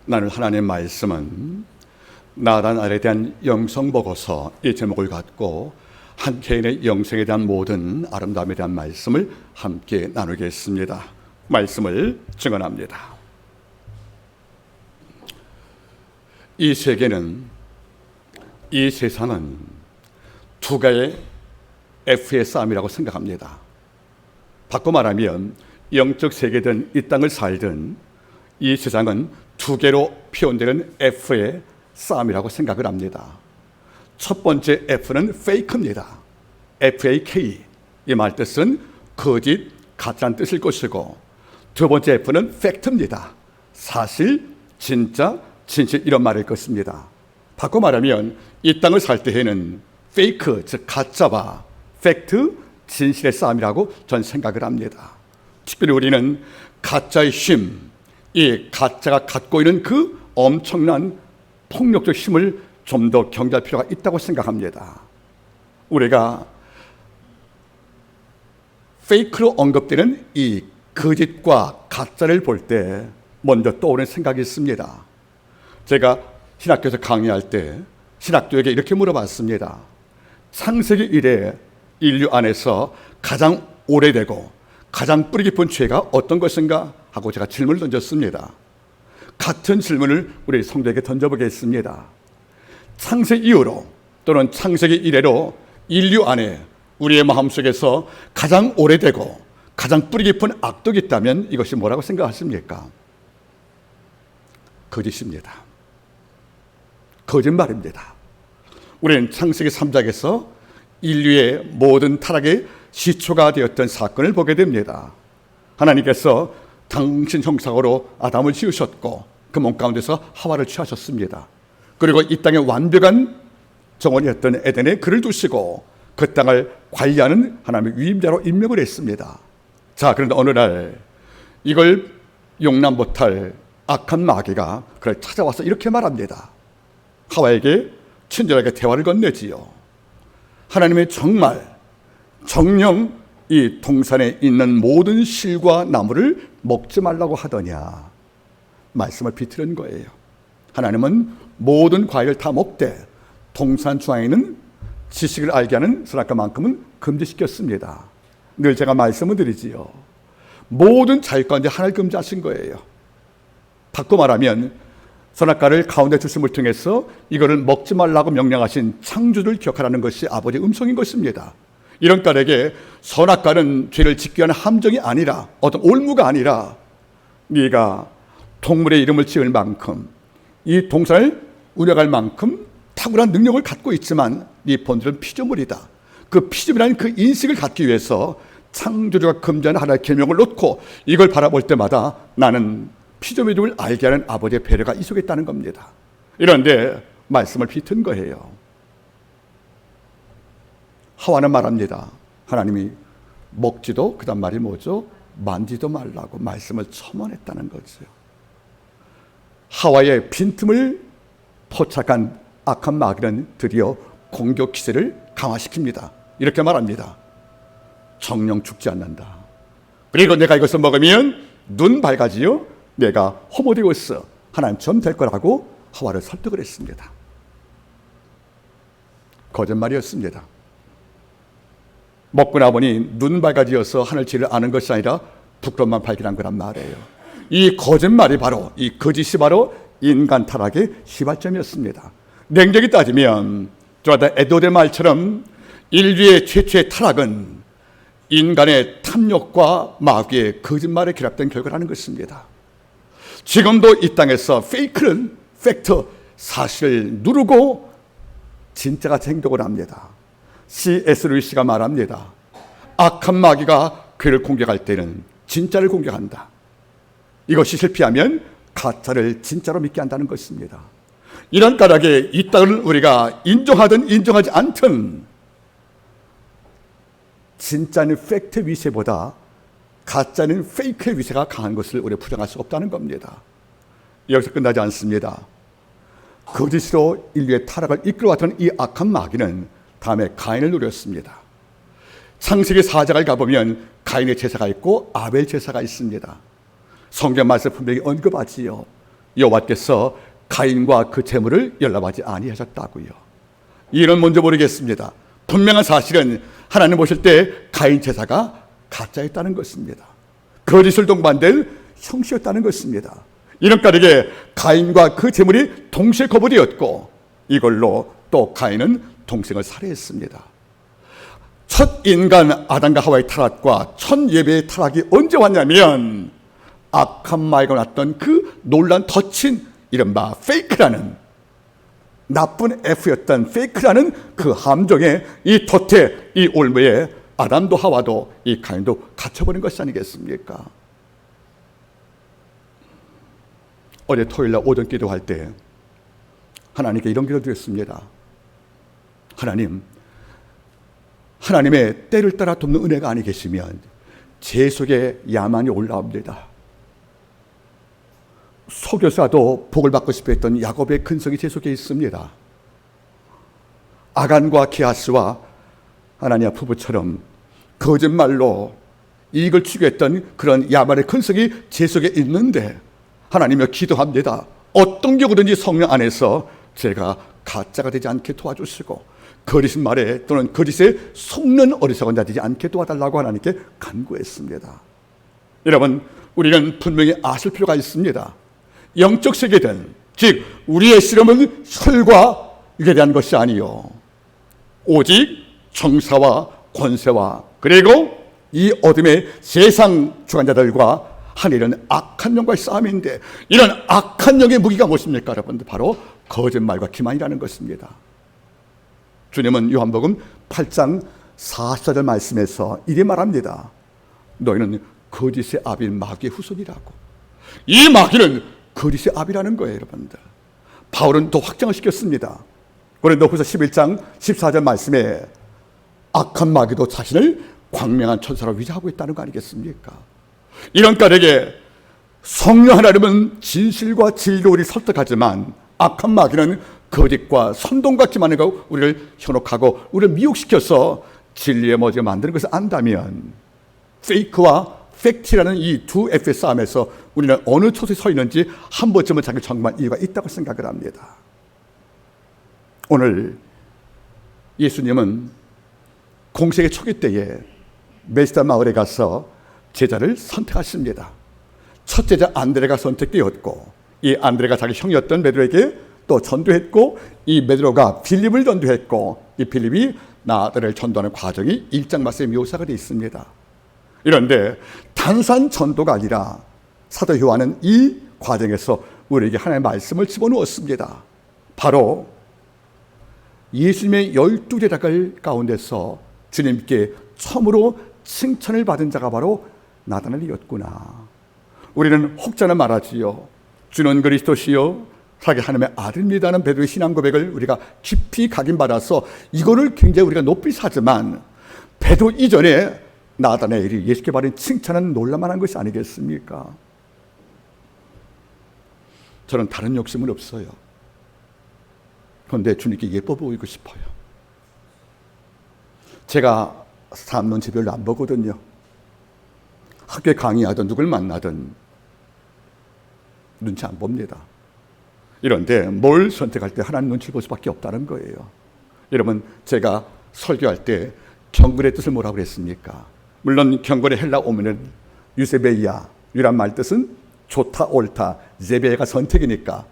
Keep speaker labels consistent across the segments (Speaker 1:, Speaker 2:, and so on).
Speaker 1: 나눌 하나님의 말씀은 나단 아래에 대한 영성보고서, 이 제목을 갖고 한 개인의 영성에 대한 모든 아름다움에 대한 말씀을 함께 나누겠습니다. 말씀을 증언합니다. 이 세계는, 이 세상은 두 개의 F의 싸움이라고 생각합니다. 바꿔 말하면 영적 세계든 이 땅을 살든 이 세상은 두 개로 표현되는 F의 싸움이라고 생각을 합니다. 첫 번째 F는 fake입니다. FAK. 이 말 뜻은 거짓, 가짜란 뜻일 것이고, 두 번째 F는 fact입니다. 사실, 진짜, 진실, 이런 말일 것입니다. 바꿔 말하면 이 땅을 살 때에는 fake, 즉 가짜와 fact, 진실의 싸움이라고 전 생각을 합니다. 특별히 우리는 가짜의 힘, 이 가짜가 갖고 있는 그 엄청난 폭력적 힘을 좀 더 경계할 필요가 있다고 생각합니다. 우리가 페이크로 언급되는 이 거짓과 가짜를 볼 때 먼저 떠오르는 생각이 있습니다. 제가 신학교에서 강의할 때 신학교에게 이렇게 물어봤습니다. 창세기 이래 인류 안에서 가장 오래되고 가장 뿌리 깊은 죄가 어떤 것인가 하고 제가 질문을 던졌습니다. 같은 질문을 우리 성도에게 던져보겠습니다. 창세기 이후로 또는 창세기 이래로 인류 안에 우리의 마음속에서 가장 오래되고 가장 뿌리 깊은 악독이 있다면 이것이 뭐라고 생각하십니까? 거짓입니다. 거짓말입니다. 우리는 창세기 3장에서 인류의 모든 타락의 시초가 되었던 사건을 보게 됩니다. 하나님께서 당신 형상으로 아담을 지으셨고 그 몸 가운데서 하와를 취하셨습니다. 그리고 이 땅에 완벽한 정원이었던 에덴에 그를 두시고 그 땅을 관리하는 하나님의 위임자로 임명을 했습니다. 자, 그런데 어느 날 이걸 용납 못할 악한 마귀가 그를 찾아와서 이렇게 말합니다. 하와에게 친절하게 대화를 건네지요. 하나님의 정령 이 동산에 있는 모든 실과 나무를 먹지 말라고 하더냐, 말씀을 비틀은 거예요. 하나님은 모든 과일을 다 먹되 동산 중앙에 있는 지식을 알게 하는 선악과만큼은 금지시켰습니다. 늘 제가 말씀을 드리지요. 모든 자유 가운데 하나를 금지하신 거예요. 바꿔 말하면 선악과를 가운데 주심을 통해서 이거를 먹지 말라고 명령하신 창조를 기억하라는 것이 아버지의 음성인 것입니다. 이런 딸에게 선악과는 죄를 짓기 위한 함정이 아니라, 어떤 올무가 아니라, 네가 동물의 이름을 지을 만큼 이 동산을 운영할 만큼 탁월한 능력을 갖고 있지만 네 본질은 피조물이다. 그 피조물이라는 그 인식을 갖기 위해서 창조주가 금지하는 하나의 계명을 놓고 이걸 바라볼 때마다 나는 피조물을 알게 하는 아버지의 배려가 이 속에 있다는 겁니다. 이런데 말씀을 비튼 거예요. 하와는 말합니다. 하나님이 먹지도, 그 다음 말이 뭐죠? 만지도 말라고 말씀을 첨언했다는 거죠. 하와의 빈틈을 포착한 악한 마귀는 드디어 공격 기세를 강화시킵니다. 이렇게 말합니다. 정령 죽지 않는다. 그리고 내가 이것을 먹으면 눈 밝아지요 내가 호모데우스 하나님처럼 될 거라고 하와를 설득을 했습니다. 거짓말이었습니다. 먹고 나보니 눈 밝아지어서 하늘지를 아는 것이 아니라 부끄럼만 발견한 거란 말이에요. 이 거짓말이 바로, 이 거짓이 바로 인간 타락의 시발점이었습니다. 냉정히 따지면 조아다 에도의 말처럼 인류의 최초의 타락은 인간의 탐욕과 마귀의 거짓말에 결합된 결과라는 것입니다. 지금도 이 땅에서 페이크는 팩트, 사실을 누르고 진짜가 행동을 합니다. C.S. 루이스가 말합니다. 악한 마귀가 괴를 공격할 때는 진짜를 공격한다. 이것이 실패하면 가짜를 진짜로 믿게 한다는 것입니다. 이런 까닭에 이 땅을 우리가 인정하든 인정하지 않든 진짜는 팩트 위세보다 가짜는 페이크의 위세가 강한 것을 우리가 부정할 수 없다는 겁니다. 여기서 끝나지 않습니다. 거짓으로 인류의 타락을 이끌어왔던 이 악한 마귀는 다음에 가인을 노렸습니다. 창세기 4장을 가보면 가인의 제사가 있고 아벨 제사가 있습니다. 성경 말씀 분명히 언급하지요. 여호와께서 가인과 그 재물을 연락하지 아니하셨다고요. 이는 뭔지 모르겠습니다. 분명한 사실은 하나님 보실 때 가인 제사가 가짜였다는 것입니다. 거짓을 동반된 형식이었다는 것입니다. 이런 까닭에 가인과 그 재물이 동시에 거부되었고, 이걸로 또 가인은 동생을 살해했습니다. 첫 인간 아담과 하와의 타락과 첫 예배의 타락이 언제 왔냐면, 악한 마귀가 났던 그 놀란 덫인 이른바 페이크라는, 나쁜 F였던 페이크라는 그 함정에, 이 덫에, 이 올무에 아담도 하와도 이 가인도 갇혀버린 것이 아니겠습니까? 어제 토요일날 오전 기도할 때 하나님께 이런 기도 드렸습니다. 하나님의 때를 따라 돕는 은혜가 아니 계시면 제 속에 야만이 올라옵니다. 속여서라도 복을 받고 싶어 했던 야곱의 근성이 제 속에 있습니다. 아간과 게하스와 하나니아 부부처럼 거짓말로 이익을 추구했던 그런 야만의 근성이 제 속에 있는데, 하나님여 기도합니다. 어떤 경우든지 성령 안에서 제가 가짜가 되지 않게 도와주시고, 거짓 말에 또는 거짓에 속는 어리석은 자 되지 않게 도와달라고 하나님께 간구했습니다. 여러분, 우리는 분명히 아실 필요가 있습니다. 영적 세계든, 즉 우리의 실험은 혈과 육에 대한 것이 아니요, 오직 정사와 권세와 그리고 이 어둠의 세상 주관자들과 하늘은 악한 영과의 싸움인데, 이런 악한 영의 무기가 무엇입니까? 여러분들, 바로 거짓말과 기만이라는 것입니다. 주님은 요한복음 8장 44절 말씀에서 이리 말합니다. 너희는 거짓의 아비인 마귀의 후손이라고. 이 마귀는 거짓의 아비라는 거예요, 여러분들. 바울은 더 확장을 시켰습니다. 고린도후서 11장 14절 말씀에 악한 마귀도 자신을 광명한 천사로 위장하고 있다는 거 아니겠습니까? 이런 까닭에 성령 하나님은 진실과 진리로 우리를 설득하지만, 악한 마귀는 거짓과 선동과 기만을 가고 우리를 현혹하고 우리를 미혹시켜서 진리의 머지가 만드는 것을 안다면, 페이크와 팩트라는 이 두 F의 싸움에서 우리는 어느 초소에 서 있는지 한 번쯤은 자기 정말 이유가 있다고 생각을 합니다. 오늘 예수님은 공생의 초기 때에 메시다 마을에 가서 제자를 선택하십니다. 첫 제자 안드레가 선택되었고, 이 안드레가 자기 형이었던 베드로에게 또 전도했고, 이 베드로가 빌립을 전도했고, 이 빌립이 나아들을 전도하는 과정이 1장 말씀에 묘사가 되어 있습니다. 이런데 단순한 전도가 아니라 사도 요한은 이 과정에서 우리에게 하나님의 말씀을 집어넣었습니다. 바로 예수님의 12제자들 가운데서 주님께 처음으로 칭찬을 받은 자가 바로 나다나엘이었구나. 우리는 혹자는 말하지요. 주는 그리스도시요 살게 하나님의 아들입니다는 베드로의 신앙 고백을 우리가 깊이 각인받아서 이거를 굉장히 우리가 높이 사지만, 베드로 이전에 나다나엘이 예수께 받은 칭찬은 놀랄만한 것이 아니겠습니까? 저는 다른 욕심은 없어요. 그런데 주님께 예뻐 보이고 싶어요. 제가 사람 눈치 별로 안 보거든요. 학교에 강의하든 누굴 만나든 눈치 안 봅니다. 이런데 뭘 선택할 때 하나님 눈치 볼 수밖에 없다는 거예요. 여러분, 제가 설교할 때 경건의 뜻을 뭐라고 그랬습니까? 물론 경건의 헬라 오면은 유세베이아, 유란 말 뜻은 좋다, 옳다, 제베가 선택이니까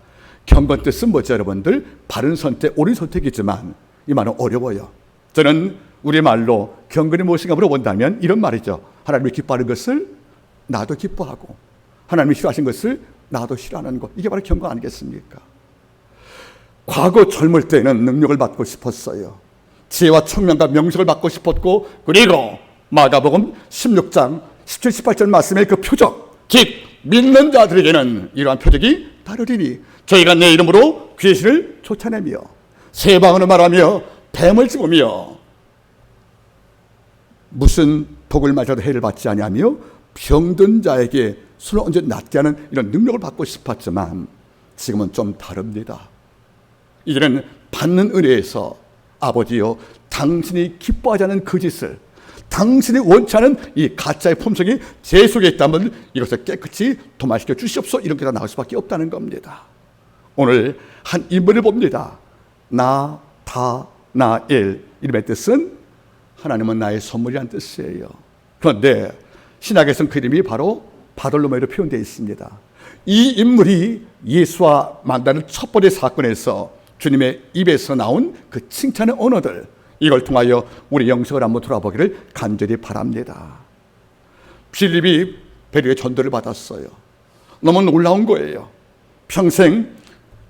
Speaker 1: 경건 뜻은 뭐죠, 여러분들? 바른 선택, 옳은 선택이지만 이 말은 어려워요. 저는 우리 말로 경건이 무엇인가 물어본다면 이런 말이죠. 하나님이 기뻐하는 것을 나도 기뻐하고, 하나님이 싫어하신 것을 나도 싫어하는 것. 이게 바로 경건 아니겠습니까? 과거 젊을 때는 능력을 받고 싶었어요. 지혜와 청명과 명성을 받고 싶었고, 그리고 마가복음 16장 17, 18절 말씀의 그 표적, 즉 믿는 자들에게는 이러한 표적이 따르리니 저희가 내 이름으로 귀신을 쫓아내며 새 방언을 말하며 뱀을 집으며 무슨 복을 맞아도 해를 받지 아니하며 병든 자에게 손을 얹어 낫게 하는 이런 능력을 받고 싶었지만, 지금은 좀 다릅니다. 이제는 받는 은혜에서 아버지여 당신이 기뻐하지 않는 그 짓을, 당신이 원치 않은 이 가짜의 품성이 제 속에 있다면 이것을 깨끗이 도말시켜 주시옵소서. 이런 게 다 나올 수밖에 없다는 겁니다. 오늘 한 인물을 봅니다. 나타나엘, 이름의 뜻은 하나님은 나의 선물이라는 뜻이에요. 그런데 신약에서는 그 이름이 바로 바돌로메로 표현되어 있습니다. 이 인물이 예수와 만나는 첫 번째 사건에서 주님의 입에서 나온 그 칭찬의 언어들, 이걸 통하여 우리 영성을 한번 돌아보기를 간절히 바랍니다. 빌립이 베드로의 전도를 받았어요. 너무 놀라운 거예요. 평생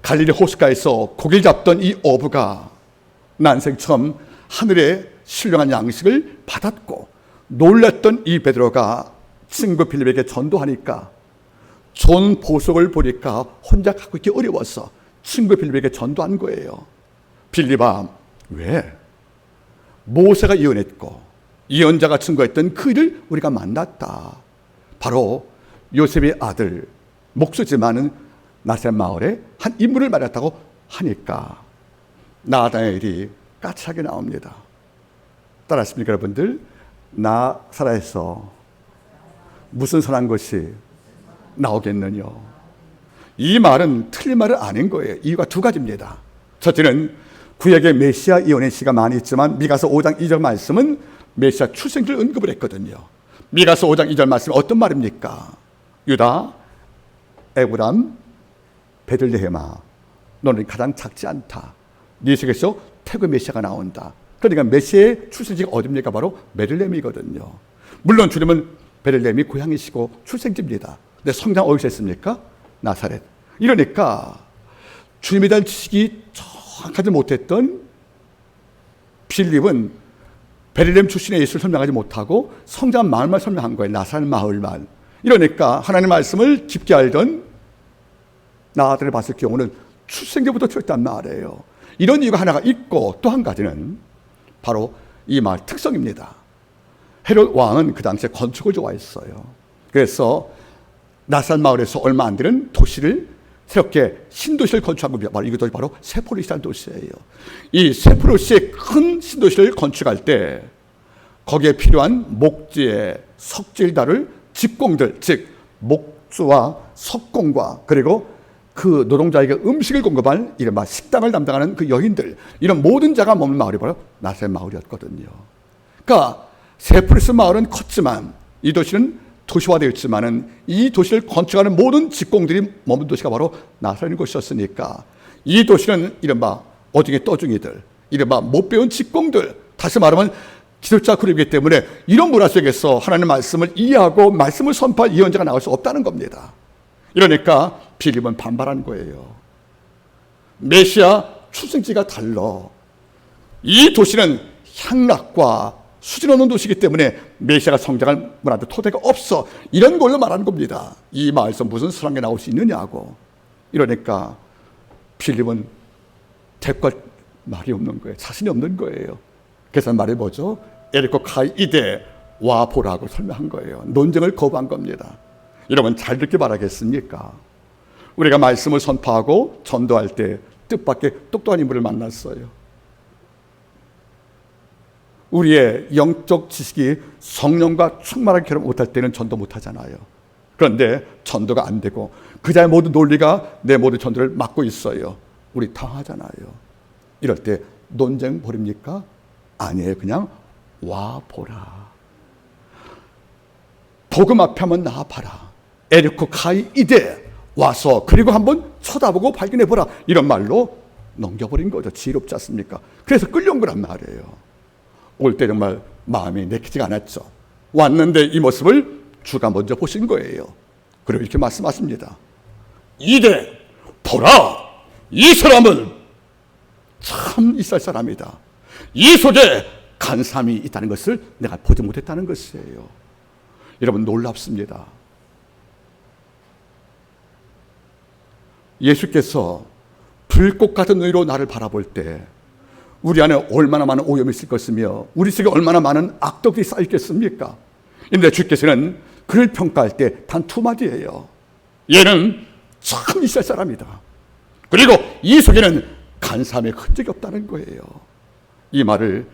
Speaker 1: 갈릴리 호숫가에서 고기를 잡던 이 어부가 난생 처음 하늘의 신령한 양식을 받았고, 놀랐던 이 베드로가 친구 빌립에게 전도하니까 좋은 보석을 보니까 혼자 갖고 있기 어려워서 친구 빌립에게 전도한 거예요. 빌립아, 왜? 모세가 예언했고 예언자가 증거했던 그 일을 우리가 만났다. 바로 요셉의 아들, 목수지만은 나사렛 마을에 한 인물을 만났다고 하니까 나다나엘이 까칠하게 나옵니다. 따라하십니까 여러분들? 나사렛에서 무슨 선한 것이 나오겠느냐. 이 말은 틀린 말은 아닌 거예요. 이유가 두 가지입니다. 첫째는 구약의 메시아 예언의 시가 많이 있지만 미가서 5장 2절 말씀은 메시아 출생지를 언급을 했거든요. 미가서 5장 2절 말씀은 어떤 말입니까? 유다, 에브람, 베들레헴아, 너는 가장 작지 않다. 네 속에서 태그 메시아가 나온다. 그러니까 메시아의 출생지가 어딥니까? 바로 베들레헴이거든요. 물론 주님은 베들레헴이 고향이시고 출생지입니다. 근데 성장 어디서 했습니까? 나사렛. 이러니까 주님에 대한 지식이 정확하지 못했던 빌립은 베들레헴 출신의 예수를 설명하지 못하고 성장 마을만 설명한 거예요. 나사렛 마을만. 이러니까 하나님의 말씀을 깊게 알던 나아들을 봤을 경우는 출생제부터 틀렸단 말이에요. 이런 이유가 하나가 있고, 또 한 가지는 바로 이 마을 특성입니다. 헤롯 왕은 그 당시에 건축을 좋아했어요. 그래서 나사렛 마을에서 얼마 안 되는 도시를 새롭게 신도시를 건축한 겁니다. 이것도 바로 세포리스라는 도시예요. 이 세포리스의 큰 신도시를 건축할 때 거기에 필요한 목재, 석재를 다룰 직공들, 즉 목주와 석공과 그리고 그 노동자에게 음식을 공급할 이른바 식당을 담당하는 그 여인들, 이런 모든 자가 머문 마을이 바로 나사렛 마을이었거든요. 그러니까 세포리스 마을은 컸지만 이 도시는 도시화되어 있지만은 이 도시를 건축하는 모든 직공들이 머문 도시가 바로 나사렛 곳이었으니까 이 도시는 이른바 어중의 떠중이들, 이른바 못 배운 직공들, 다시 말하면 기술자 그룹이기 때문에 이런 문화 속에서 하나님의 말씀을 이해하고 말씀을 선포할 예언자가 나올 수 없다는 겁니다. 이러니까 빌립은 반발한 거예요. 메시아 출생지가 달라. 이 도시는 향락과 수준 없는 도시이기 때문에 메시아가 성장할 문화도 토대가 없어. 이런 걸로 말하는 겁니다. 이 마을에서 무슨 선한 게 나올 수 있느냐고. 이러니까 빌립은 대꾸할 말이 없는 거예요. 자신이 없는 거예요. 그래서 말이 뭐죠? 에리코 카이 이데 와 보라고 설명한 거예요. 논쟁을 거부한 겁니다. 여러분 잘 듣기 바라겠습니까? 우리가 말씀을 선포하고 전도할 때 뜻밖의 똑똑한 인물을 만났어요. 우리의 영적 지식이 성령과 충만하게 결합 못할 때는 전도 못하잖아요. 그런데 전도가 안 되고 그 자의 모든 논리가 내 모든 전도를 막고 있어요. 우리 당하잖아요. 이럴 때 논쟁 벌입니까? 아니에요. 그냥 와 보라. 복음 앞에 한번 나와봐라. 에리코 카이 이데 와서 그리고 한번 쳐다보고 발견해보라. 이런 말로 넘겨버린 거죠. 지혜롭지 않습니까? 그래서 끌려온 거란 말이에요. 올 때 정말 마음이 내키지가 않았죠. 왔는데 이 모습을 주가 먼저 보신 거예요. 그리고 이렇게 말씀하십니다. 이데 보라, 이 사람은 참 이스라엘 사람이다. 이 속에 간삼이 있다는 것을 내가 보지 못했다는 것이에요. 여러분 놀랍습니다. 예수께서 불꽃 같은 눈으로 나를 바라볼 때 우리 안에 얼마나 많은 오염이 있을 것이며 우리 속에 얼마나 많은 악덕들이 쌓였겠습니까? 그런데 주께서는 그를 평가할 때 단 두 마디예요. 얘는 참 이스라엘 사람이다. 그리고 이 속에는 간사함의 흔적이 없다는 거예요. 이 말을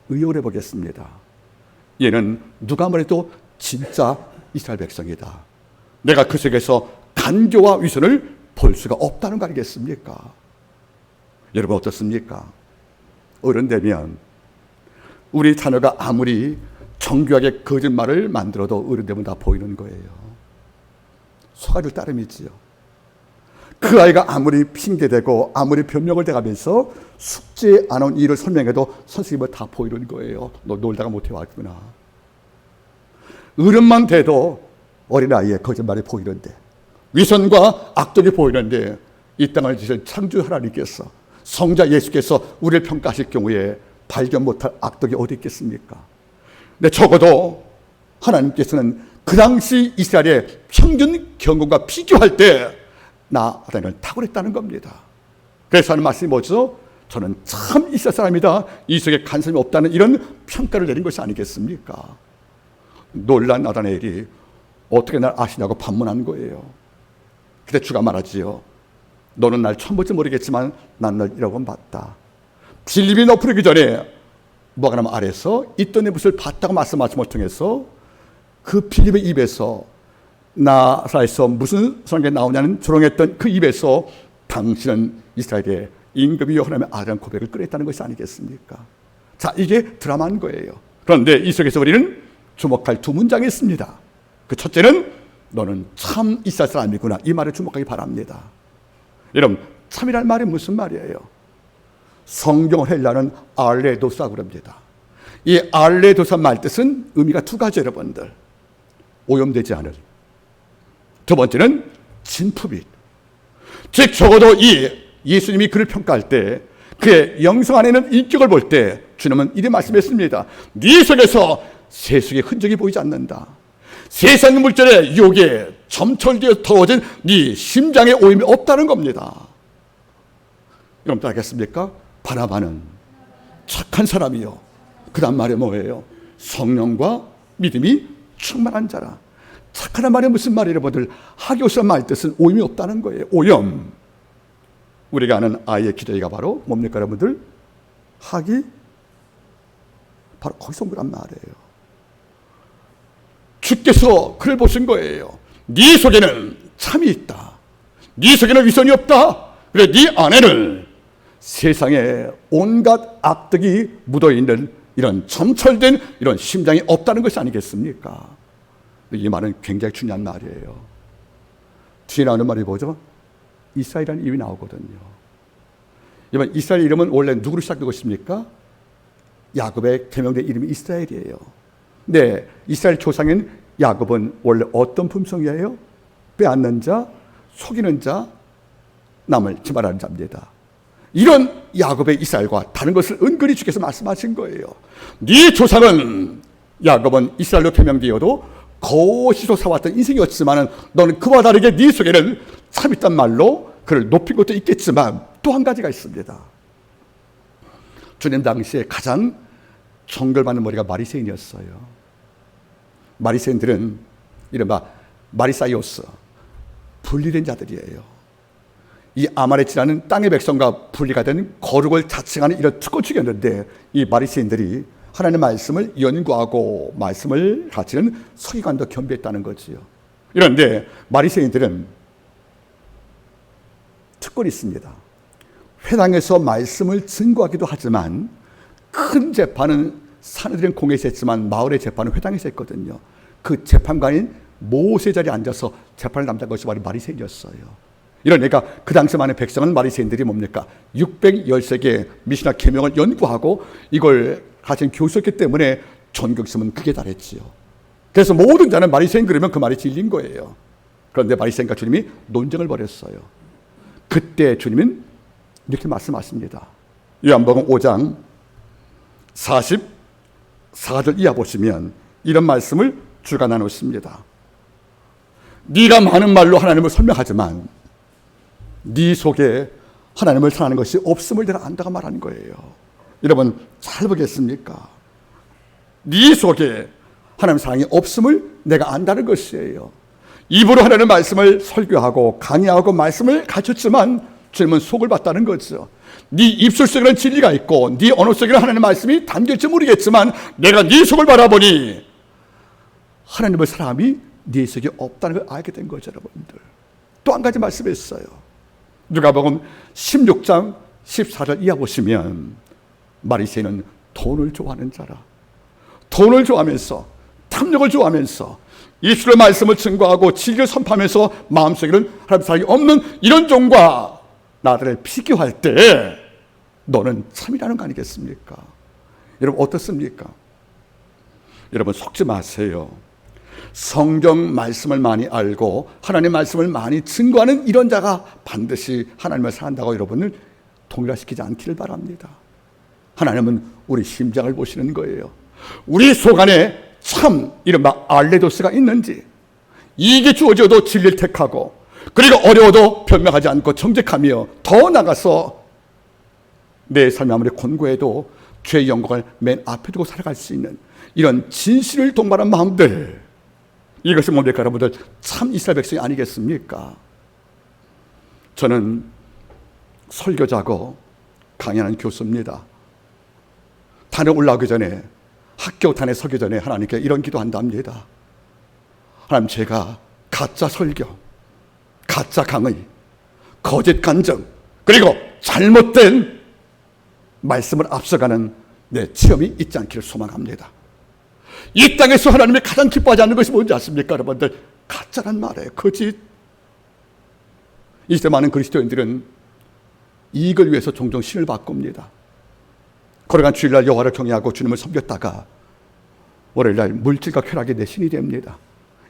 Speaker 1: 의역해 보겠습니다. 얘는 누가 뭐래도 진짜 이스라엘 백성이다. 내가 그 속에서 간교와 위선을 볼 수가 없다는 거 아니겠습니까? 여러분 어떻습니까? 어른 되면 우리 자녀가 아무리 정교하게 거짓말을 만들어도 어른 되면 다 보이는 거예요. 소가줄 따름이지요. 그 아이가 아무리 핑계대고 아무리 변명을 대가면서 숙제 안 온 일을 설명해도 선생님은 다 보이는 거예요. 너 놀다가 못해 왔구나. 어른만 돼도 어린아이의 거짓말이 보이는데, 위선과 악독이 보이는데, 이 땅을 지신 창조 하나님께서, 성자 예수께서 우리를 평가하실 경우에 발견 못할 악독이 어디 있겠습니까? 근데 적어도 하나님께서는 그 당시 이스라엘의 평균 경험과 비교할 때 나 하나님을 탁월했다는 겁니다. 그래서 하는 말씀이 뭐죠? 저는 참 이스라엘 사람이다, 이 속에 간섭이 없다는 이런 평가를 내린 것이 아니겠습니까? 놀란 나다나엘이 어떻게 날 아시냐고 반문한 거예요. 그때 주가 말하지요. 너는 날 처음 볼지 모르겠지만 난 널 여러 번 봤다. 빌립이 너프르기 전에 뭐가 나면 아래서 있던 내 붓을 봤다고 말씀을 통해서 그 빌립의 입에서 나사에서 무슨 선악이 나오냐는 조롱했던 그 입에서 당신은 이스라엘의 임금이여 하나님의 아들이라는 고백을 끌어냈다는 것이 아니겠습니까? 자, 이게 드라마인 거예요. 그런데 이 속에서 우리는 주목할 두 문장이 있습니다. 그 첫째는 너는 참 이스라엘 사람이구나, 이 말에 주목하기 바랍니다. 여러분, 참이라는 말이 무슨 말이에요? 성경을 헬라는 알레도사라고 합니다. 이 알레도사 말 뜻은 의미가 두 가지, 여러분들. 오염되지 않을. 두 번째는 진품이. 즉 적어도 이 예수님이 그를 평가할 때 그의 영성 안에 있는 인격을 볼 때 주님은 이렇게 말씀했습니다. 네 속에서 세속의 흔적이 보이지 않는다. 세상 물질의 유혹에 점철되어 더워진 네 심장에 오염이 없다는 겁니다. 여러분 알겠습니까? 바나바는 착한 사람이요, 그 다음 말이 뭐예요? 성령과 믿음이 충만한 자라. 착하다는 말이 무슨 말이에요, 여러분들? 하교서 말 뜻은 오염이 없다는 거예요. 오염. 우리가 아는 아이의 기저귀가 바로 뭡니까, 여러분들? 학이 바로 거기서 온 거란 말이에요. 주께서 그를 보신 거예요. 네 속에는 참이 있다. 네 속에는 위선이 없다. 그래, 네 안에는 세상에 온갖 악덕이 묻어있는 이런 점철된 이런 심장이 없다는 것이 아니겠습니까? 이 말은 굉장히 중요한 말이에요. 뒤에 나오는 말이 뭐죠? 이스라엘이라는 이름이 나오거든요. 여러분, 이스라엘 이름은 원래 누구로 시작된 것입니까? 야곱의 개명된 이름이 이스라엘이에요. 네, 이스라엘 조상인 야곱은 원래 어떤 품성이에요? 빼앗는 자, 속이는 자, 남을 지말하는 자입니다. 이런 야곱의 이스라엘과 다른 것을 은근히 주께서 말씀하신 거예요. 네 조상은, 야곱은 이스라엘로 개명되어도 거시로 살아왔던 인생이었지만 너는 그와 다르게 네 속에는 참 있단 말로 그를 높인 것도 있겠지만 또 한 가지가 있습니다. 주님 당시에 가장 정결받는 머리가 마리새인이었어요. 마리새인들은 이른바 마리사이오스, 분리된 자들이에요. 이 아말렉이라는 땅의 백성과 분리가 된 거룩을 자칭하는 이런 특권축이었는데, 이 마리새인들이 하나님의 말씀을 연구하고 말씀을 가르치는 서기관도 겸비했다는 거지요. 그런데 마리새인들은 특권이 있습니다. 회당에서 말씀을 증거하기도 하지만 큰 재판은 사내들은 공회에서 했지만 마을의 재판은 회당에서 했거든요. 그 재판관인 모세 자리에 앉아서 재판을 담당한 것이 바로 마리새인이었어요. 이러니까 그 당시 많은 백성은 마리새인들이 뭡니까? 613개의 미시나 계명을 연구하고 이걸 가진 교수였기 때문에 존경심은 크게 달했지요. 그래서 모든 자는 마리새인 그러면 그 말이 진리인 거예요. 그런데 마리새인과 주님이 논쟁을 벌였어요. 그때 주님은 이렇게 말씀하십니다. 요한복음 5장 44절 이하 보시면 이런 말씀을 주가 나누십니다. 네가 많은 말로 하나님을 설명하지만 네 속에 하나님을 사랑하는 것이 없음을 내가 안다고 말하는 거예요. 여러분 잘 보겠습니까? 네 속에 하나님 사랑이 없음을 내가 안다는 것이에요. 입으로 하나님의 말씀을 설교하고 강의하고 말씀을 가르쳤지만 주님은 속을 봤다는 거죠. 네 입술 속에는 진리가 있고 네 언어 속에는 하나님의 말씀이 담길지 모르겠지만 내가 네 속을 바라보니 하나님의 사람이 네 속에 없다는 걸 알게 된 거죠. 여러분들, 또 한 가지 말씀했어요. 누가복음 16장 14절 이하 보시면 바리새인은 돈을 좋아하는 자라. 돈을 좋아하면서 탐욕을 좋아하면서 입술의 말씀을 증거하고 진리를 선포하면서 마음속에는 하나님 사랑이 없는 이런 종과 나들을 비교할 때 너는 참이라는 거 아니겠습니까? 여러분 어떻습니까? 여러분 속지 마세요. 성경 말씀을 많이 알고 하나님의 말씀을 많이 증거하는 이런 자가 반드시 하나님을 사랑한다고 여러분을 동일화시키지 않기를 바랍니다. 하나님은 우리 심장을 보시는 거예요. 우리 속 안에 참 이른바 알레도스가 있는지, 이익이 주어져도 진리를 택하고 그리고 어려워도 변명하지 않고 정직하며 더 나가서 내 삶이 아무리 곤고해도 죄의 영광을 맨 앞에 두고 살아갈 수 있는 이런 진실을 동반한 마음들, 이것이 뭡니까 여러분들? 참 이스라엘 백성이 아니겠습니까? 저는 설교자고 강연하는 교수입니다. 단에 올라오기 전에, 학교 단에 서기 전에 하나님께 이런 기도한답니다. 하나님, 제가 가짜 설교, 가짜 강의, 거짓 간증, 그리고 잘못된 말씀을 앞서가는 내 체험이 있지 않기를 소망합니다. 이 땅에서 하나님이 가장 기뻐하지 않는 것이 뭔지 아십니까 여러분들? 가짜란 말이에요. 거짓. 이 시대 많은 그리스도인들은 이익을 위해서 종종 신을 바꿉니다. 걸어간 주일날 여호와를 경외하고 주님을 섬겼다가 월요일날 물질과 쾌락이 내 신이 됩니다.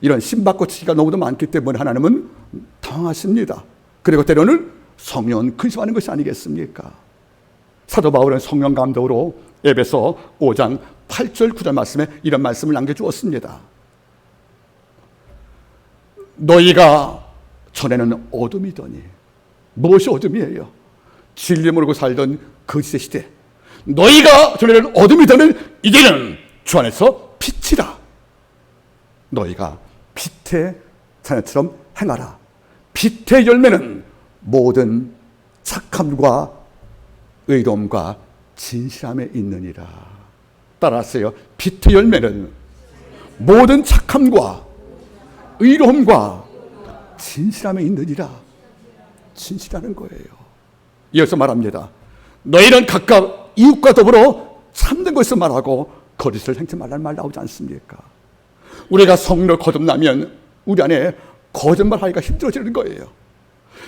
Speaker 1: 이런 신바꿔치기가 너무도 많기 때문에 하나님은 당황하십니다. 그리고 때로는 성령은 근심하는 것이 아니겠습니까? 사도 바울은 성령 감동으로 에베소 5장 8절 9절 말씀에 이런 말씀을 남겨주었습니다. 너희가 전에는 어둠이더니, 무엇이 어둠이에요? 진리 모르고 살던 거짓의 시대. 너희가 전에는 어둠이더니 이제는 주 안에서 빛이라. 너희가 빛의 자녀처럼 행하라. 빛의 열매는 모든 착함과 의로움과 진실함에 있느니라. 따라하세요. 빛의 열매는 모든 착함과 의로움과 진실함에 있느니라. 진실하는 거예요. 이어서 말합니다. 너희는 각각 이웃과 더불어 참된 것을 말하고 거짓을 행치 말라는 말 나오지 않습니까? 우리가 성령을 거듭나면 우리 안에 거짓말하기가 힘들어지는 거예요.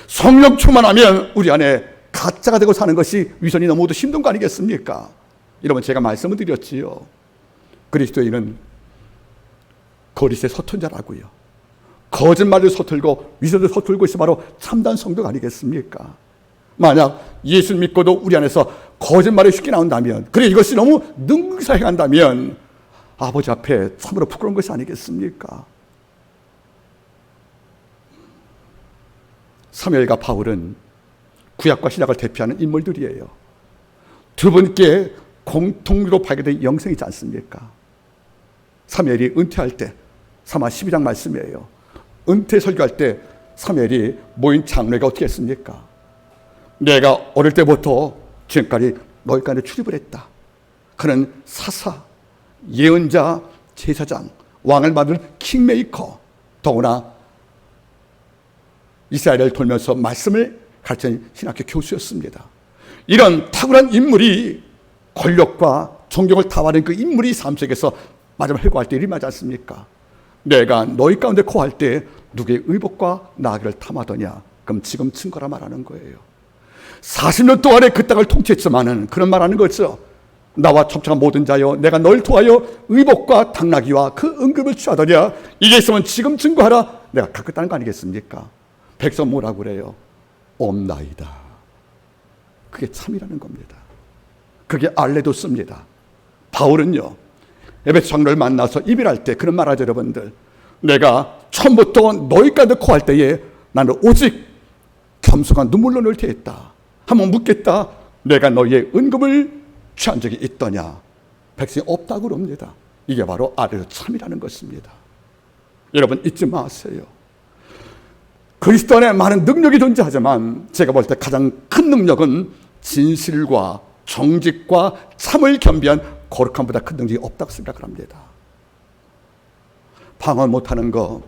Speaker 1: 성령 충만하면 우리 안에 가짜가 되고 사는 것이 위선이 너무도 힘든 거 아니겠습니까? 여러분, 제가 말씀을 드렸지요. 그리스도인은 거짓에 서툰 자라고요. 거짓말을 서툴고 위선을 서툴 것이 바로 참된 성도가 아니겠습니까? 만약 예수 믿고도 우리 안에서 거짓말이 쉽게 나온다면, 그리고 이것이 너무 능사 행한다면 아버지 앞에 참으로 부끄러운 것이 아니겠습니까? 사무엘과 바울은 구약과 신약을 대표하는 인물들이에요. 두 분께 공통으로 발견된 영성이지 않습니까? 사무엘이 은퇴할 때, 사마 12장 말씀이에요. 은퇴 설교할 때 사무엘이 모인 장로가 어떻게 했습니까? 내가 어릴 때부터 지금까지 너희 가운데 출입을 했다. 그는 사사, 예언자, 제사장, 왕을 받은 킹메이커, 더구나 이스라엘을 돌면서 말씀을 가르치는 신학교 교수였습니다. 이런 탁월한 인물이 권력과 존경을 탐하는 그 인물이 삶 속에서 마지막 회고할 때 일이 맞지 않습니까? 내가 너희 가운데 거할 때 누구의 의복과 나귀를 탐하더냐? 그럼 지금 증거라 말하는 거예요. 40년 동안에 그 땅을 통치했지만은 그런 말하는 거죠. 나와 첩창한 모든 자여, 내가 널 도하여 의복과 당나귀와 그 은급을 취하더냐? 이게 있으면 지금 증거하라. 내가 갚겠다는 거 아니겠습니까? 백성 뭐라고 그래요? 없나이다. 그게 참이라는 겁니다. 그게 알레도스입니다. 바울은요, 에베소 장로를 만나서 이별할 때 그런 말하죠. 여러분들, 내가 처음부터 너희까지 코할 때에 나는 오직 겸손한 눈물로 널 대했다. 한번 묻겠다. 내가 너희의 은금을 취한 적이 있더냐? 백성이 없다고 그럽니다. 이게 바로 아래로 참이라는 것입니다. 여러분 잊지 마세요. 그리스도 안에 많은 능력이 존재하지만 제가 볼 때 가장 큰 능력은 진실과 정직과 참을 겸비한 거룩함보다 큰 능력이 없다고 생각을 합니다. 방언 못하는 거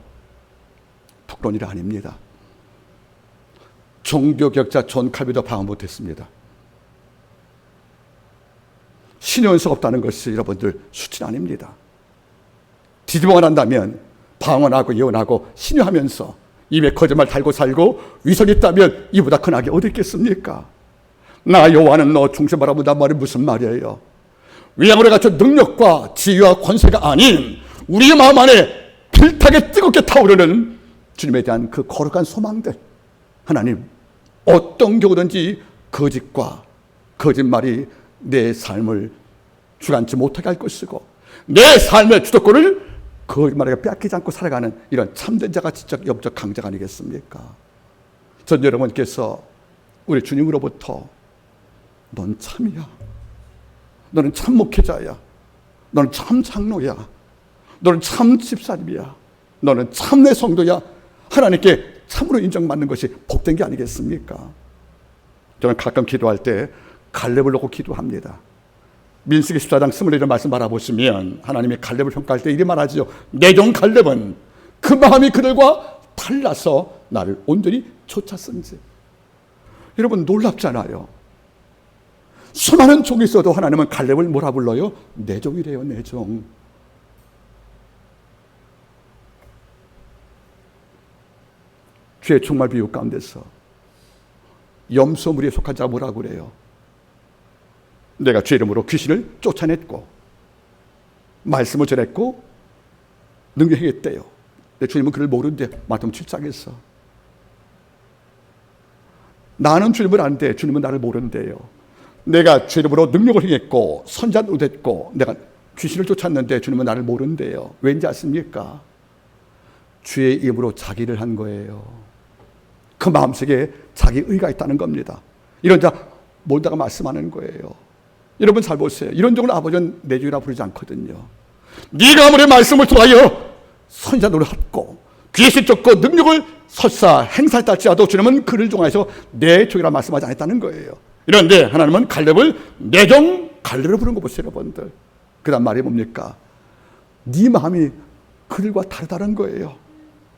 Speaker 1: 폭론이 아닙니다. 종교격자 존 칼빈도 방언 못했습니다. 신의 연수가 없다는 것이 여러분들 수치는 아닙니다. 뒤집어가 난다면 방언하고 예언하고 신유하면서 입에 거짓말 달고 살고 위선이 있다면 이보다 큰 악이 어디 있겠습니까? 나 여호와는 너 중심 바라본단 말이 무슨 말이에요? 위암으로 갖춘 능력과 지위와 권세가 아닌 우리의 마음 안에 불타게 뜨겁게 타오르는 주님에 대한 그 거룩한 소망들, 하나님 어떤 경우든지 거짓과 거짓말이 내 삶을 주관치 못하게 할 것이고 내 삶의 주도권을 거짓말에게 뺏기지 않고 살아가는 이런 참된 자가 지적 영적 강자가 아니겠습니까? 전 여러분께서 우리 주님으로부터 넌 참이야, 너는 참 목회자야, 너는 참 장로야, 너는 참 집사님이야, 너는 참 내 성도야, 하나님께 참으로 인정받는 것이 복된 게 아니겠습니까? 저는 가끔 기도할 때 갈렙을 놓고 기도합니다. 민수기 14장 21절 말씀 바라보시면 하나님이 갈렙을 평가할 때 이리 말하죠. 내 종 갈렙은 그 마음이 그들과 달라서 나를 온전히 쫓았은지. 여러분 놀랍잖아요. 수많은 종이 있어도 하나님은 갈렙을 뭐라 불러요? 내 종이래요, 내 종. 죄의 종말 비유 가운데서 염소무리에 속한 자가 뭐라고 그래요? 내가 죄 이름으로 귀신을 쫓아냈고 말씀을 전했고 능력 행했대요. 근데 주님은 그를 모르는데 마태복음 7장에서 나는 주님을 아는데 주님은 나를 모르는데요. 내가 죄 이름으로 능력을 행했고 선자도 됐고 내가 귀신을 쫓았는데 주님은 나를 모르는데요. 왠지 아십니까? 주의 입으로 자기를 한 거예요. 그 마음속에 자기 의가 있다는 겁니다. 이런 자 모르다가 말씀하는 거예요. 여러분 잘 보세요. 이런 종을 아버지는 내 종이라 부르지 않거든요. 네가 아무리 말씀을 통하여 선자노를 했고 귀신 쫓고 능력을 설사 행사했다 할지라도 주님은 그를 종하여서 내 종이라 말씀하지 않았다는 거예요. 이런데 하나님은 갈렙을 내 종 갈렙으로 부른 거 보세요, 여러분들. 그 다음 말이 뭡니까? 네 마음이 그들과 다르다는 거예요.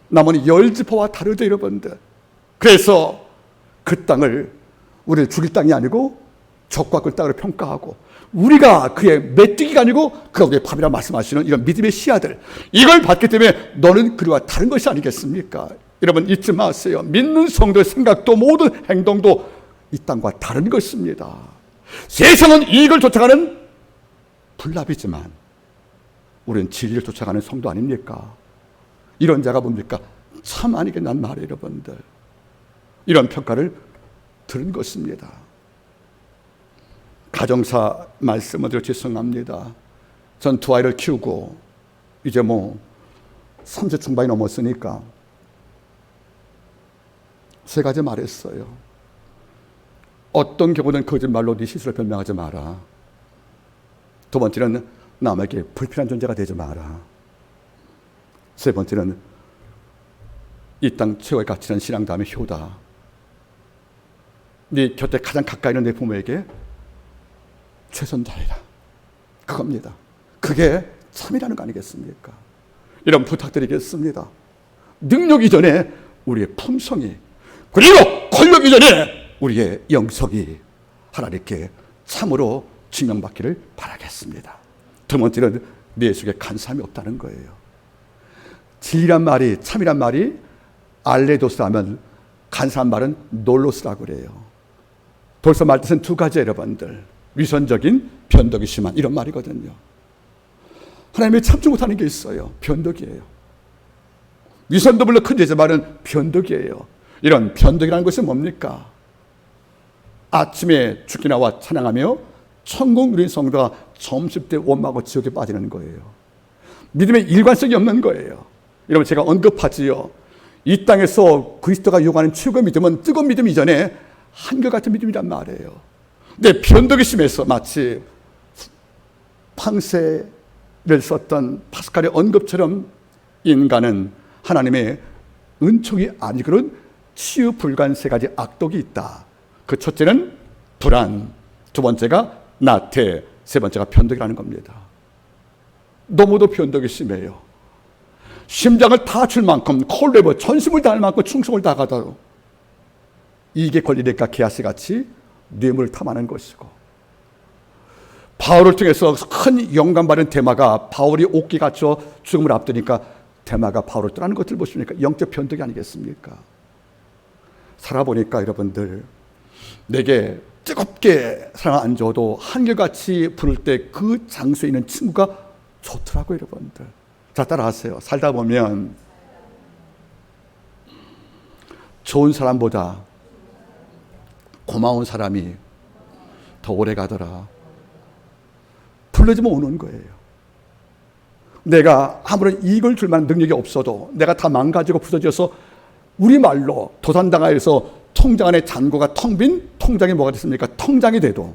Speaker 1: 나머지 10지파와 다르죠, 여러분들. 그래서 그 땅을 우리를 죽일 땅이 아니고 적과 그 땅으로 평가하고 우리가 그의 메뚜기가 아니고 그가 우리의 밥이라 말씀하시는 이런 믿음의 씨앗들, 이걸 받기 때문에 너는 그와 다른 것이 아니겠습니까? 여러분 잊지 마세요. 믿는 성도의 생각도 모든 행동도 이 땅과 다른 것입니다. 세상은 이익을 쫓아가는 불납이지만 우리는 진리를 쫓아가는 성도 아닙니까? 이런 자가 뭡니까? 참 아니겠난 말이에요, 여러분들. 이런 평가를 들은 것입니다. 가정사 말씀을 드려 죄송합니다. 전 두 아이를 키우고 이제 30 중반이 넘었으니까 세 가지 말했어요. 어떤 경우는 거짓말로 네 실수를 변명하지 마라. 두 번째는 남에게 불필요한 존재가 되지 마라. 세 번째는 이 땅 최고의 가치는 신앙 다음에 효다. 네 곁에 가장 가까이 있는 내 부모에게 최선 다해라. 그겁니다. 그게 참이라는 거 아니겠습니까? 이런 부탁드리겠습니다. 능력 이전에 우리의 품성이, 그리고 권력 이전에 우리의 영성이 하나님께 참으로 증명받기를 바라겠습니다. 두 번째는 내 속에 간사함이 없다는 거예요. 진리란 말이, 참이란 말이 알레도스라면 간사한 말은 놀로스라고 그래요. 벌써 말 뜻은 두 가지, 여러분들. 위선적인, 변덕이 심한, 이런 말이거든요. 하나님이 참지 못하는 게 있어요. 변덕이에요. 위선도 물론 큰 죄지만은 변덕이에요. 이런 변덕이라는 것은 뭡니까? 아침에 죽기 나와 찬양하며 천국 누린 성도가 점심때 원망하고 지옥에 빠지는 거예요. 믿음의 일관성이 없는 거예요. 여러분 제가 언급하지요. 이 땅에서 그리스도가 요구하는 최고의 믿음은 뜨거운 믿음 이전에 한결같은 믿음이란 말이에요. 근데 변덕이 심해서 마치 팡세를 썼던 파스칼의 언급처럼 인간은 하나님의 은총이 아니고는 치유 불가한 세 가지 악독이 있다. 그 첫째는 불안, 두 번째가 나태, 세 번째가 변덕이라는 겁니다. 너무도 변덕이 심해요. 심장을 다 줄 만큼 콜레버 전심을 다할 만큼 충성을 다하다도 이게 권리니까 게하스같이 뇌물을 탐하는 것이고, 바울을 통해서 큰 영감 받은 데마가 바울이 옥기 갇혀 죽음을 앞두니까 데마가 바울을 떠나는 것들 보십니까? 영적 변덕이 아니겠습니까? 살아보니까 여러분들, 내게 뜨겁게 사랑 안 줘도 한결같이 부를 때 그 장소에 있는 친구가 좋더라고요, 여러분들. 자, 따라하세요. 살다 보면 좋은 사람보다 고마운 사람이 더 오래 가더라. 불러주면 오는 거예요. 내가 아무런 이익을 줄 만한 능력이 없어도 내가 다 망가지고 부서져서 우리말로 도산당하에서 통장 안에 잔고가 텅 빈 통장이 뭐가 됐습니까? 통장이 돼도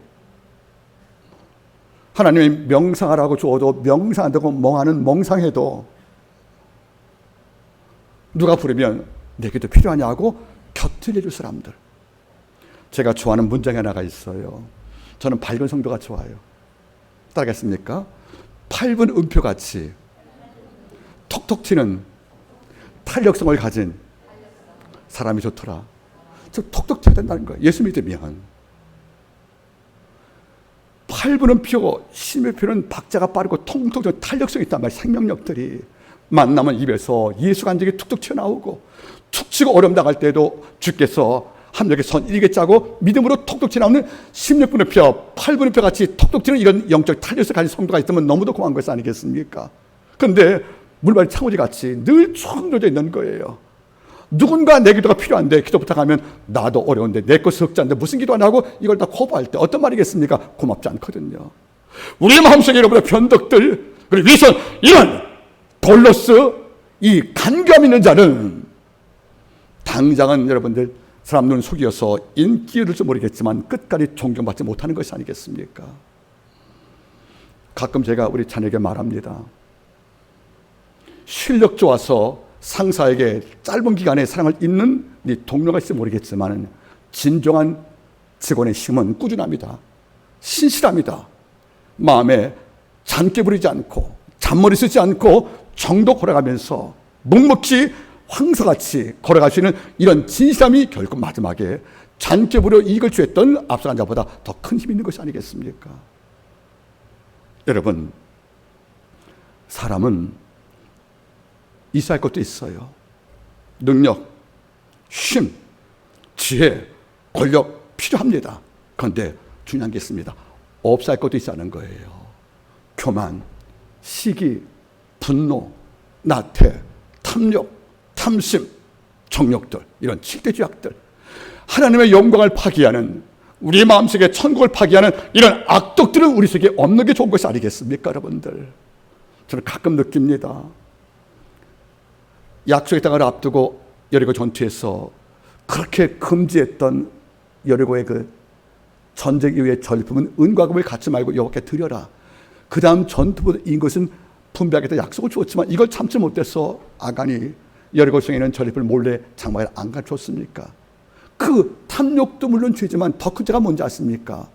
Speaker 1: 하나님이 명상하라고 주어도 명상 안 되고 멍하는 멍상해도 누가 부르면 내게도 필요하냐고 곁을 해줄 사람들. 제가 좋아하는 문장이 하나가 있어요. 저는 밝은 성도가 좋아요. 따라하겠습니까? 밝은 음표같이 톡톡 튀는 탄력성을 가진 사람이 좋더라. 저 톡톡 튀어야 된다는 거예요. 예수 믿으면. 밝은 음표, 심의표는 박자가 빠르고 통통 탄력성이 있단 말이에요. 생명력들이. 만나면 입에서 예수 간증이 툭툭 튀어나오고, 툭 치고 어려움 당할 때도 주께서 함력의 선 일개 짜고 믿음으로 톡톡 튀어나오는 16분의 표, 8분의 표 같이 톡톡 튀는 이런 영적 탄력을 가진 성도가 있으면 너무도 고마운 것이 아니겠습니까? 그런데 물발이 창호지 같이 늘 충돌져 있는 거예요. 누군가 내 기도가 필요한데 기도 부탁하면 나도 어려운데 내 것 석자인데 무슨 기도 안 하고 이걸 다 커버할 때 어떤 말이겠습니까? 고맙지 않거든요. 우리의 마음속에 여러분의 변덕들, 그리고 위선, 이런 돌로스, 이 간교함 있는 자는 당장은 여러분들 사람 눈을 속여서 인기를 줄지 모르겠지만 끝까지 존경받지 못하는 것이 아니겠습니까? 가끔 제가 우리 자녀에게 말합니다. 실력 좋아서 상사에게 짧은 기간에 사랑을 잇는 네 동료가 있을지 모르겠지만 진정한 직원의 힘은 꾸준합니다. 신실합니다. 마음에 잔깨 부리지 않고 잔머리 쓰지 않고 정도 걸어가면서 묵묵히 황사같이 걸어가시는 이런 진실함이 결국 마지막에 잔깨 부려 이익을 취했던 앞서간 자보다 더 큰 힘이 있는 것이 아니겠습니까? 여러분, 사람은 있어야 할 것도 있어요. 능력, 힘, 지혜, 권력 필요합니다. 그런데 중요한 게 있습니다. 없어야 할 것도 있다는 거예요. 교만, 시기, 분노, 나태, 탐욕, 탐심, 정욕들, 이런 7대 죄악들, 하나님의 영광을 파기하는, 우리 마음속에 천국을 파기하는 이런 악독들은 우리 속에 없는 게 좋은 것이 아니겠습니까, 여러분들? 저는 가끔 느낍니다. 약속의 땅을 앞두고 여리고 전투에서 그렇게 금지했던 여리고의 그 전쟁 이후의 전리품은 은과 금을 갖지 말고 여호와께 드려라. 그 다음 전투보다 인 것은 분배하겠다 약속을 주었지만 이걸 참지 못해서 아간이 여리고 성에는 전리품을 몰래 장막에 안 갖췄습니까? 그 탐욕도 물론 죄지만 더 큰 죄가 뭔지 아십니까?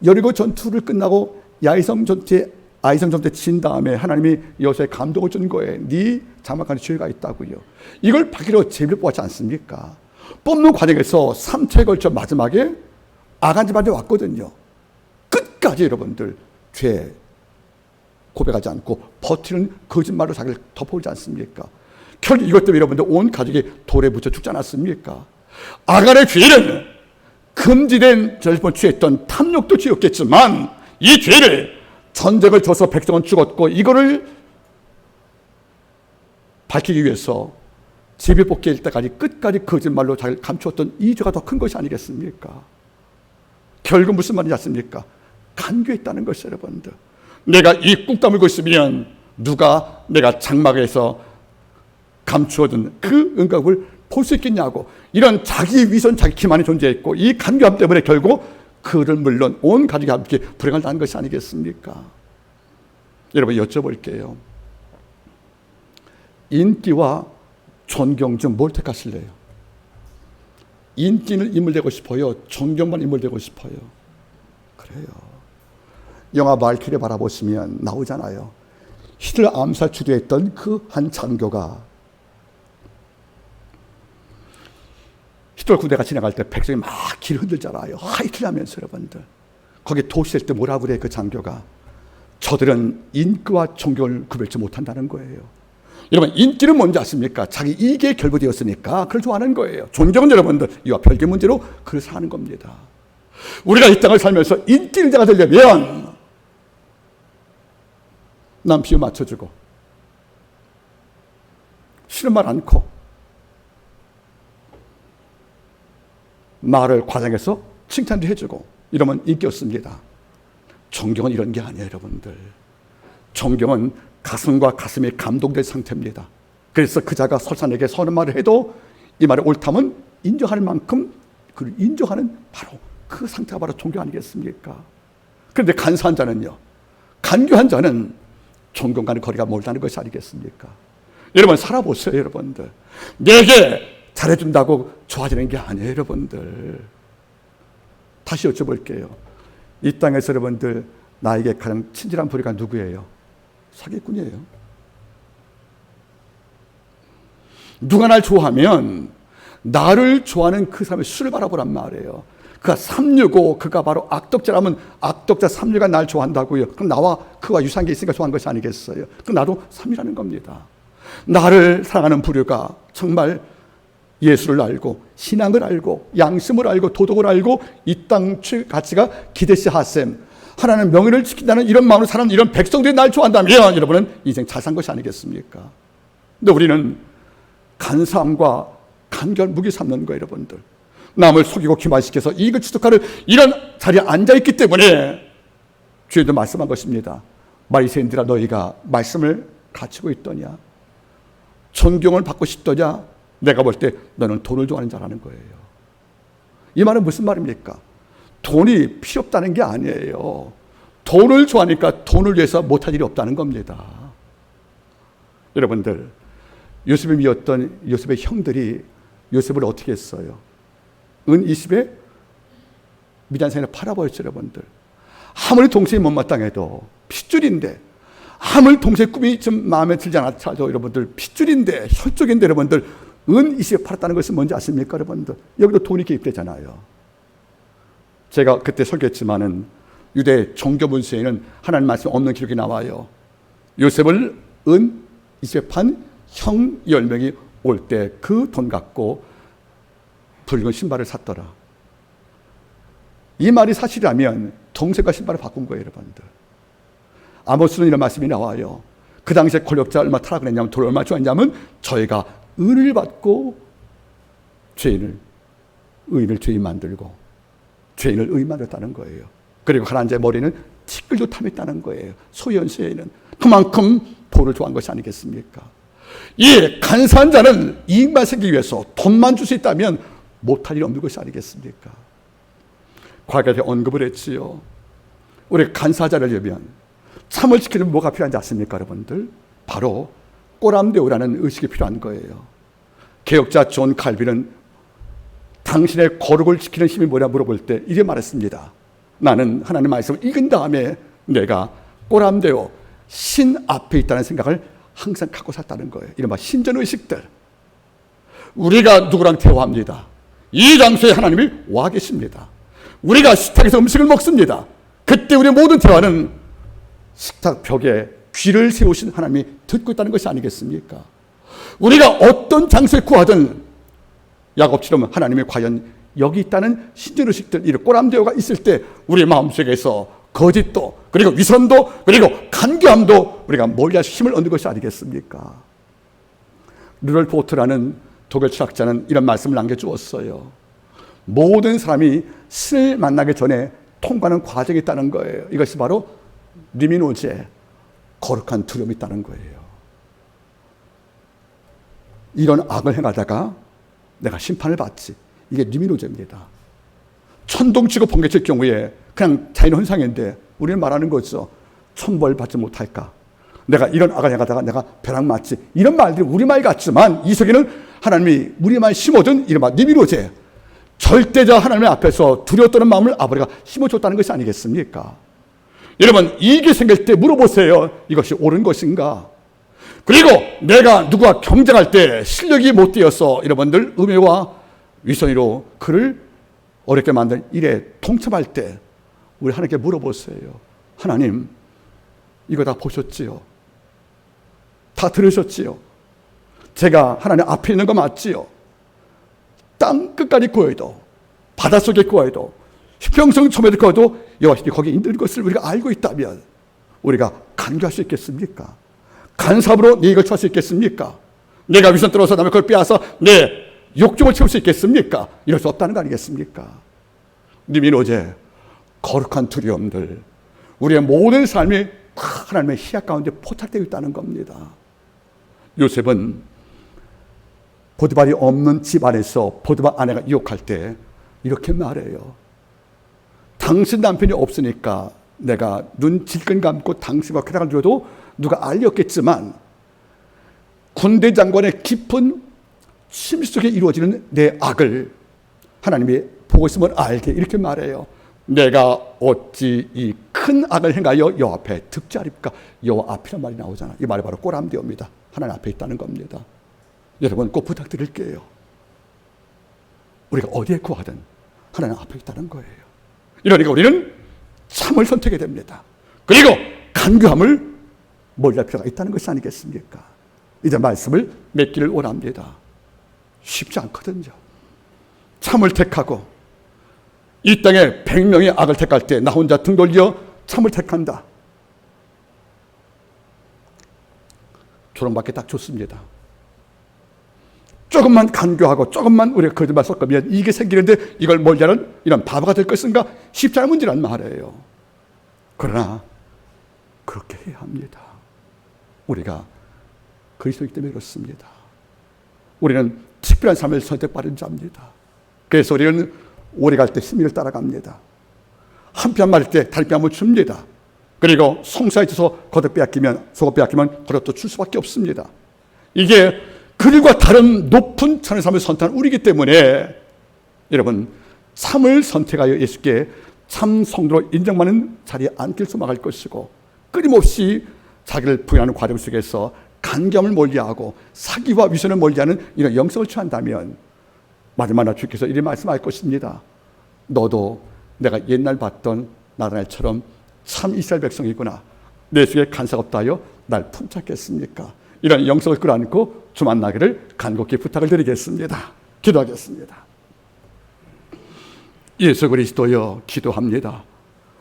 Speaker 1: 여리고 전투를 끝나고 야이성 전투에 진 다음에 하나님이 여호수아에 감동을 준 거예요. 네 장막 안에 죄가 있다고요. 이걸 파기로 제비를 뽑았지 않습니까? 뽑는 과정에서 3차에 걸쳐 마지막에 아간 집안에 왔거든요. 끝까지 여러분들 죄 고백하지 않고 버티는 거짓말로 자기를 덮어오지 않습니까? 결국 이것 때문에 여러분들 온 가족이 돌에 묻혀 죽지 않았습니까? 아간의 죄는 금지된 전리품을 취했던 탐욕도 죄였겠지만 이 죄를 전쟁을 져서 백성은 죽었고 이거를 밝히기 위해서 제비 뽑기 일 때까지 끝까지 거짓말로 자기를 감추었던 이 죄가 더 큰 것이 아니겠습니까? 결국 무슨 말인지 아십니까? 간교했다는 것이 여러분들. 내가 이 꾹 다물고 있으면 누가 내가 장막에서 감추어둔 그 은각을 볼 수 있겠냐고, 이런 자기 위선, 자기 기만이 존재했고 이 간교함 때문에 결국 그를 물론 온 가족이 함께 불행을 당한 것이 아니겠습니까? 여러분 여쭤볼게요. 인기와 존경 중 뭘 택하실래요? 인기를 인물되고 싶어요? 존경만 인물되고 싶어요? 그래요. 영화 말키를 바라보시면 나오잖아요. 히틀러 암살 주도했던 그 한 장교가 히틀러 구대가 지나갈 때 백성이 막 길 흔들잖아요. 하이틀 하면서 여러분들. 거기 도시될 때 뭐라 그래 그 장교가? 저들은 인기와 존경을 구별치 못한다는 거예요. 여러분, 인기는 뭔지 아십니까? 자기 이익에 결부되었으니까 그걸 좋아하는 거예요. 존경은 여러분들 이와 별개 문제로 그걸 사는 겁니다. 우리가 이 땅을 살면서 인기자가 되려면 남 비유 맞춰주고 싫은 말 않고 말을 과장해서 칭찬도 해주고 이러면 인기 없습니다. 존경은 이런 게 아니에요, 여러분들. 존경은 가슴과 가슴이 감동된 상태입니다. 그래서 그 자가 설산에게 선한 말을 해도 이 말이 옳다면 인정할 만큼 그를 인정하는 바로 그 상태가 바로 존경 아니겠습니까? 그런데 간사한 자는요, 간교한 자는 존경과는 거리가 멀다는 것이 아니겠습니까? 여러분 살아보세요. 여러분들 내게 잘해준다고 좋아지는 게 아니에요. 여러분들 다시 여쭤볼게요. 이 땅에서 여러분들 나에게 가장 친절한 부류가 누구예요? 사기꾼이에요. 누가 날 좋아하면 나를 좋아하는 그 사람의 수를 바라보란 말이에요. 그가 365, 그가 바로 악독자라면 악독자 365가 날 좋아한다고요. 그럼 나와 그와 유사한 게 있으니까 좋아한 것이 아니겠어요? 그럼 나도 3이라는 겁니다. 나를 사랑하는 부류가 정말 예수를 알고 신앙을 알고 양심을 알고 도덕을 알고 이 땅 가치가 기대시 하셈 하나님 명예를 지킨다는 이런 마음으로 사는 이런 백성들이 날 좋아한다면 여러분은 인생 잘 산 것이 아니겠습니까? 근데 우리는 간사함과 간결 무기 삼는 거예요. 여러분들 남을 속이고 기만시켜서 이익을 취득하는 이런 자리에 앉아있기 때문에 주님도 말씀한 것입니다. 바리새인들아 너희가 말씀을 가지고 있더냐? 존경을 받고 싶더냐? 내가 볼 때 너는 돈을 좋아하는 자라는 거예요. 이 말은 무슨 말입니까? 돈이 필요 없다는 게 아니에요. 돈을 좋아하니까 돈을 위해서 못할 일이 없다는 겁니다. 여러분들 요셉을 미웠던 요셉의 형들이 요셉을 어떻게 했어요? 은 20에 미디안산에 팔아버렸죠. 여러분들 아무리 동생이 못마땅해도 핏줄인데 아무리 동생의 꿈이 좀 마음에 들지 않아도 여러분들 핏줄인데 혈족인데 여러분들 은 20에 팔았다는 것은 뭔지 아십니까? 여러분들 여기도 돈이 개입되잖아요. 제가 그때 설교했지만은 유대 종교 문서에는 하나님 말씀 없는 기록이 나와요. 요셉을 은 20에 판 형 10명이 올 때 그 돈 갖고 붉은 신발을 샀더라. 이 말이 사실이라면 동생과 신발을 바꾼 거예요. 여러분들 아모스는 이런 말씀이 나와요. 그 당시에 권력자 얼마 타락을 했냐면 돈을 얼마 좋아했냐면 저희가 은을 받고 의인을 죄인 만들고 죄인을 의인 만들었다는 거예요. 그리고 가난한 자의 머리는 티끌도 탐했다는 거예요. 소현수에는 그만큼 돈을 좋아한 것이 아니겠습니까? 이 간사한 자는 이익만 생기기 위해서 돈만 줄 수 있다면 못할 일 없는 것이 아니겠습니까? 과거에 언급을 했지요. 우리 간사자를 위하면 참을 지키는 뭐가 필요한지 아십니까? 여러분들 바로 꼬람대우라는 의식이 필요한 거예요. 개혁자 존 칼빈은 당신의 거룩을 지키는 힘이 뭐냐 물어볼 때 이렇게 말했습니다. 나는 하나님의 말씀을 읽은 다음에 내가 꼬람대우 신 앞에 있다는 생각을 항상 갖고 살았다는 거예요. 이른바 신전의식들. 우리가 누구랑 대화합니다. 이 장소에 하나님이 와 계십니다. 우리가 식탁에서 음식을 먹습니다. 그때 우리의 모든 대화는 식탁 벽에 귀를 세우신 하나님이 듣고 있다는 것이 아니겠습니까? 우리가 어떤 장소에 구하든 야곱처럼 하나님이 과연 여기 있다는 신전의식들, 이 꼬람대오가 있을 때 우리 마음속에서 거짓도 그리고 위선도 그리고 간교함도 우리가 멀리할 힘을 얻는 것이 아니겠습니까? 루돌프 오트라는 독일 철학자는 이런 말씀을 남겨주었어요. 모든 사람이 신을 만나기 전에 통과하는 과정이 있다는 거예요. 이것이 바로 리미노제, 거룩한 두려움이 있다는 거예요. 이런 악을 행하다가 내가 심판을 받지. 이게 리미노제입니다. 천둥치고 번개칠 경우에 그냥 자연 현상인데 우리는 말하는 거죠. 천벌 받지 못할까? 내가 이런 악을 행하다가 내가 벼락 맞지. 이런 말들이 우리말 같지만 이 속에는 하나님이 우리말 심어둔 이른바 리미노제, 절대자 하나님 앞에서 두려워 떠는 마음을 아버지가 심어줬다는 것이 아니겠습니까? 여러분, 이익이 생길 때 물어보세요. 이것이 옳은 것인가? 그리고 내가 누구와 경쟁할 때 실력이 못 되어서 여러분들 음해와 위선으로 그를 어렵게 만든 일에 동참할 때 우리 하나님께 물어보세요. 하나님, 이거 다 보셨지요? 다 들으셨지요? 제가 하나님 앞에 있는 거 맞지요? 땅 끝까지 구해도, 바닷속에 구해도, 수평성 처음에 구해도 여호와께서 거기 있는 것을 우리가 알고 있다면 우리가 간교할 수 있겠습니까? 간섭으로 내 이익을 취할 수 있겠습니까? 내가 위선 떨어서 남의 걸 빼앗아 내 욕심을 채울 수 있겠습니까? 이럴 수 없다는 거 아니겠습니까? 님이 어제 거룩한 두려움들, 우리의 모든 삶이 하나님의 희약 가운데 포착되어 있다는 겁니다. 요셉은 보디발이 없는 집 안에서 보디발 아내가 유혹할 때 이렇게 말해요. 당신 남편이 없으니까 내가 눈 질끈 감고 당신과 쾌락을 누려도 누가 알렸겠지만 군대 장관의 깊은 심시 속에 이루어지는 내 악을 하나님이 보고 있음을 알게, 이렇게 말해요. 내가 어찌 이 큰 악을 행하여 여호와 앞에 득자리입니까? 여호와 앞이란 말이 나오잖아. 이 말이 바로 꼬람대어입니다. 하나님 앞에 있다는 겁니다. 여러분, 꼭 부탁드릴게요. 우리가 어디에 구하든 하나님 앞에 있다는 거예요. 이러니까 우리는 참을 선택해야 됩니다. 그리고 간교함을 멀리할 필요가 있다는 것이 아니겠습니까? 이제 말씀을 맺기를 원합니다. 쉽지 않거든요. 참을 택하고 이 땅에 100명의 악을 택할 때 나 혼자 등 돌려 참을 택한다. 조롱받기 딱 좋습니다. 조금만 간교하고 조금만 우리가 거짓말 섞으면 이게 생기는데 이걸 멀리하는 이런 바보가 될 것인가? 쉽지 않은 문제란 말이에요. 그러나 그렇게 해야 합니다. 우리가 그리스도이기 때문에 그렇습니다. 우리는 특별한 삶을 선택받은 자입니다. 그래서 우리는 오래 갈 때 신비를 따라갑니다. 한 뼘 맞을 때 다른 뼘을 줍니다. 그리고 송사에 있어서 겉을 빼앗기면, 속을 빼앗기면 겉도 줄 수밖에 없습니다. 이게 그들과 다른 높은 천의 삶을 선택한 우리이기 때문에 여러분, 참을 선택하여 예수께 참 성도로 인정받는 자리에 앉길 소망할 것이고, 끊임없이 자기를 부인하는 과정 속에서 간겸을 멀리하고 사기와 위선을 멀리하는 이런 영성을 취한다면 마지막 주께서 이렇게 말씀할 것입니다. 너도 내가 옛날 봤던 나단엘처럼 참 이스라엘 백성이구나. 내 속에 간사가 없다 하여 날 품찾겠습니까? 이런 영성을 끌어안고 주 만나기를 간곡히 부탁을 드리겠습니다. 기도하겠습니다. 예수 그리스도여, 기도합니다.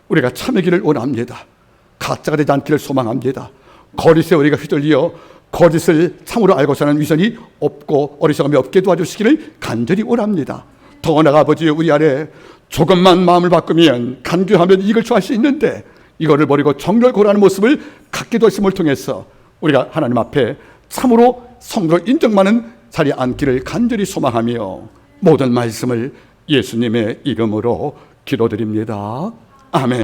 Speaker 1: 우리가 참의 길을 원합니다. 가짜가 되지 않기를 소망합니다. 거짓에 우리가 휘둘려 거짓을 참으로 알고 사는 위선이 없고 어리석음이 없게 도와주시기를 간절히 원합니다. 더 나아가 아버지, 우리 안에 조금만 마음을 바꾸면 간교하면 이익을 취할 수 있는데 이거를 버리고 정결 고라는 모습을 갖게 되심을 통해서 우리가 하나님 앞에 참으로 성도로 인정받는 자리에 앉기를 간절히 소망하며 모든 말씀을 예수님의 이름으로 기도드립니다. 아멘.